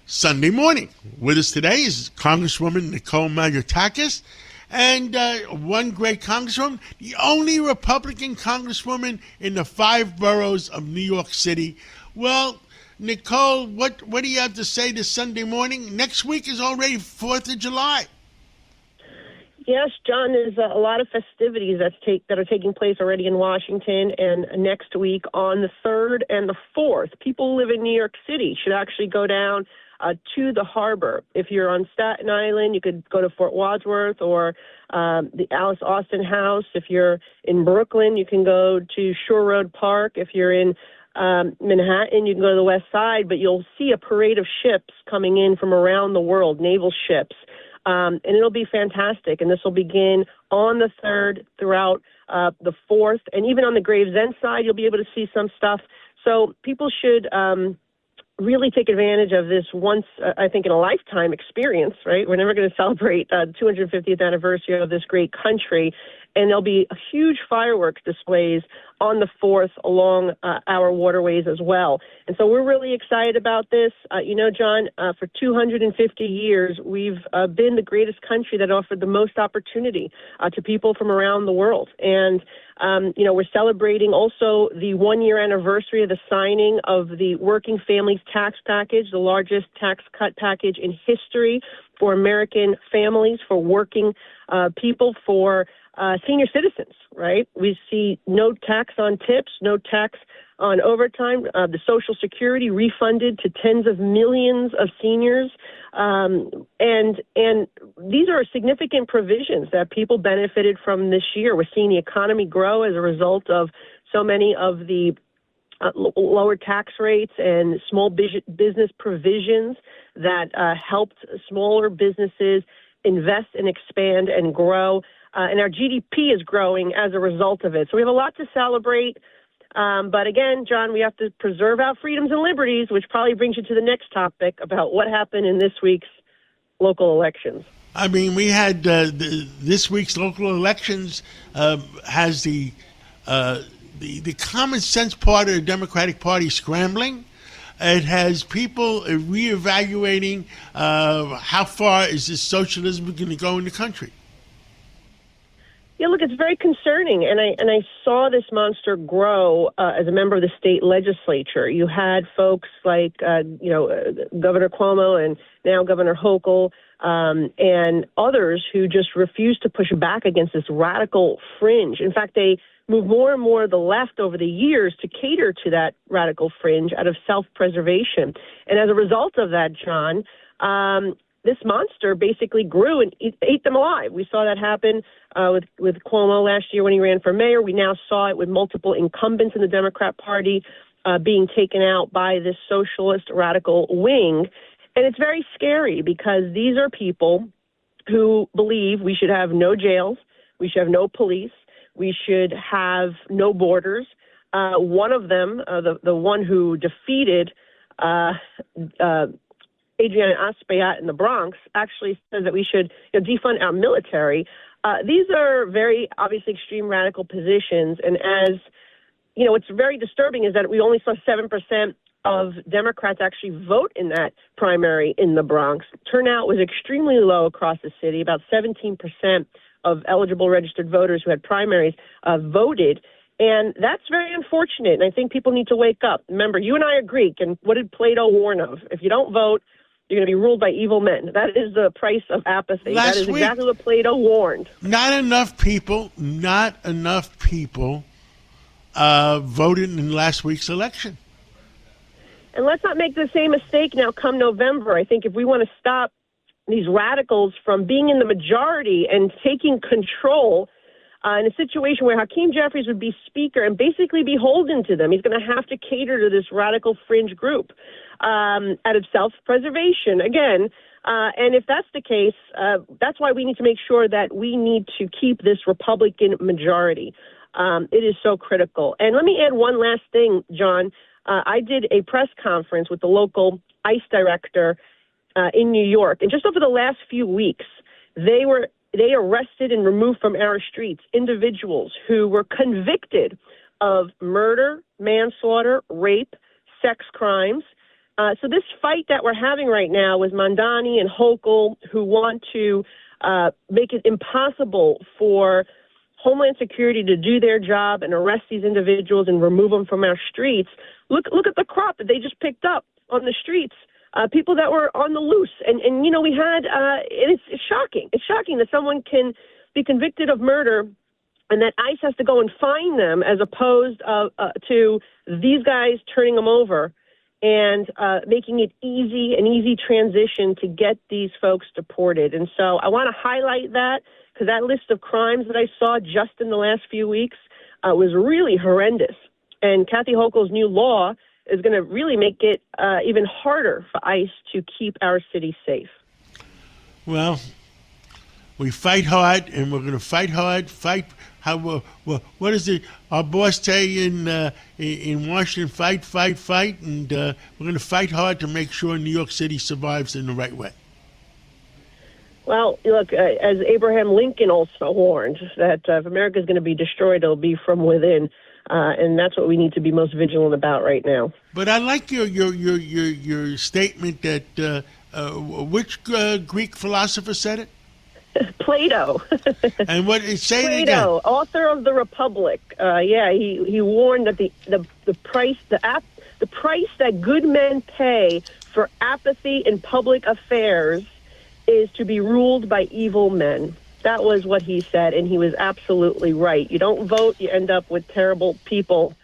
Sunday morning. With us today is Congresswoman Nicole Malliotakis, and one great congresswoman, the only Republican congresswoman in the 5 boroughs of New York City. Well, Nicole, what do you have to say this Sunday morning? Next week is already 4th of July. Yes, John, there's a lot of festivities that are taking place already in Washington, and next week on the 3rd and the 4th, people who live in New York City should actually go down to the harbor. If you're on Staten Island, you could go to Fort Wadsworth or the Alice Austin House. If you're in Brooklyn, you can go to Shore Road Park. If you're in Manhattan, you can go to the West Side, but you'll see a parade of ships coming in from around the world, naval ships. And it'll be fantastic. And this will begin on the 3rd throughout the 4th. And even on the Gravesend side, you'll be able to see some stuff. So people should really take advantage of this once, I think, in a lifetime experience, right? We're never going to celebrate the 250th anniversary of this great country. And there'll be huge fireworks displays on the 4th along our waterways as well. And so we're really excited about this. John, for 250 years, we've been the greatest country that offered the most opportunity to people from around the world. And, we're celebrating also the 1-year anniversary of the signing of the Working Families Tax Package, the largest tax cut package in history for American families, for working people, for senior citizens, right? We see no tax on tips, no tax on overtime, the Social Security refunded to tens of millions of seniors. And these are significant provisions that people benefited from this year. We're seeing the economy grow as a result of so many of the lower tax rates and small business provisions that helped smaller businesses invest and expand and grow. And our GDP is growing as a result of it. So we have a lot to celebrate. But again, John, we have to preserve our freedoms and liberties, which probably brings you to the next topic about what happened in this week's local elections. I mean, we had this week's local elections has the common sense part of the Democratic Party scrambling. It has people reevaluating how far is this socialism going to go in the country. Yeah, look, it's very concerning, and I saw this monster grow as a member of the state legislature. You had folks like, Governor Cuomo and now Governor Hochul and others who just refused to push back against this radical fringe. In fact, they moved more and more to the left over the years to cater to that radical fringe out of self-preservation. And as a result of that, John, this monster basically grew and ate them alive. We saw that happen with Cuomo last year when he ran for mayor. We now saw it with multiple incumbents in the Democrat Party being taken out by this socialist radical wing. And it's very scary because these are people who believe we should have no jails, we should have no police, we should have no borders. One of them, the one who defeated Adriana Espaillat in the Bronx, actually says that we should defund our military. These are very obviously extreme radical positions. And as what's very disturbing is that we only saw 7% of Democrats actually vote in that primary in the Bronx. Turnout was extremely low across the city. About 17% of eligible registered voters who had primaries voted. And that's very unfortunate. And I think people need to wake up. Remember, you and I are Greek. And what did Plato warn of? If you don't vote, you're going to be ruled by evil men. That is the price of apathy. That is exactly what Plato warned. Not enough people voted in last week's election. And let's not make the same mistake now come November. I think if we want to stop these radicals from being in the majority and taking control in a situation where Hakeem Jeffries would be speaker and basically beholden to them, he's going to have to cater to this radical fringe group out of self-preservation. Again, and if that's the case, that's why we need to make sure that we need to keep this Republican majority. It is so critical. And let me add one last thing, John. I did a press conference with the local ICE director in New York. And just over the last few weeks, they arrested and removed from our streets individuals who were convicted of murder, manslaughter, rape, sex crimes. So this fight that we're having right now with Mandani and Hochul, who want to make it impossible for Homeland Security to do their job and arrest these individuals and remove them from our streets. Look at the crop that they just picked up on the streets. People that were on the loose. And we had, it's shocking. It's shocking that someone can be convicted of murder and that ICE has to go and find them as opposed to these guys turning them over and making it an easy transition to get these folks deported. And so I want to highlight that because that list of crimes that I saw just in the last few weeks was really horrendous. And Kathy Hochul's new law is going to really make it even harder for ICE to keep our city safe. Well, we fight hard, and we're going to fight hard. What does our boss say in Washington? Fight, and we're going to fight hard to make sure New York City survives in the right way. Well, look, as Abraham Lincoln also warned, that if America is going to be destroyed, it'll be from within. And that's what we need to be most vigilant about right now. But I like your statement that which Greek philosopher said it? Plato. And what say Plato, it again? Author of the Republic. He warned that the price that good men pay for apathy in public affairs is to be ruled by evil men. That was what he said, and he was absolutely right. You don't vote, you end up with terrible people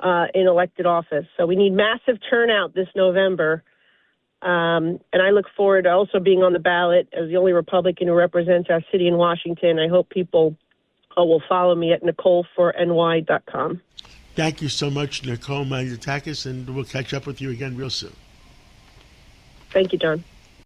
in elected office. So we need massive turnout this November. And I look forward to also being on the ballot as the only Republican who represents our city in Washington. I hope people will follow me at NicoleForNY.com. Thank you so much, Nicole Malliotakis, and we'll catch up with you again real soon. Thank you, John.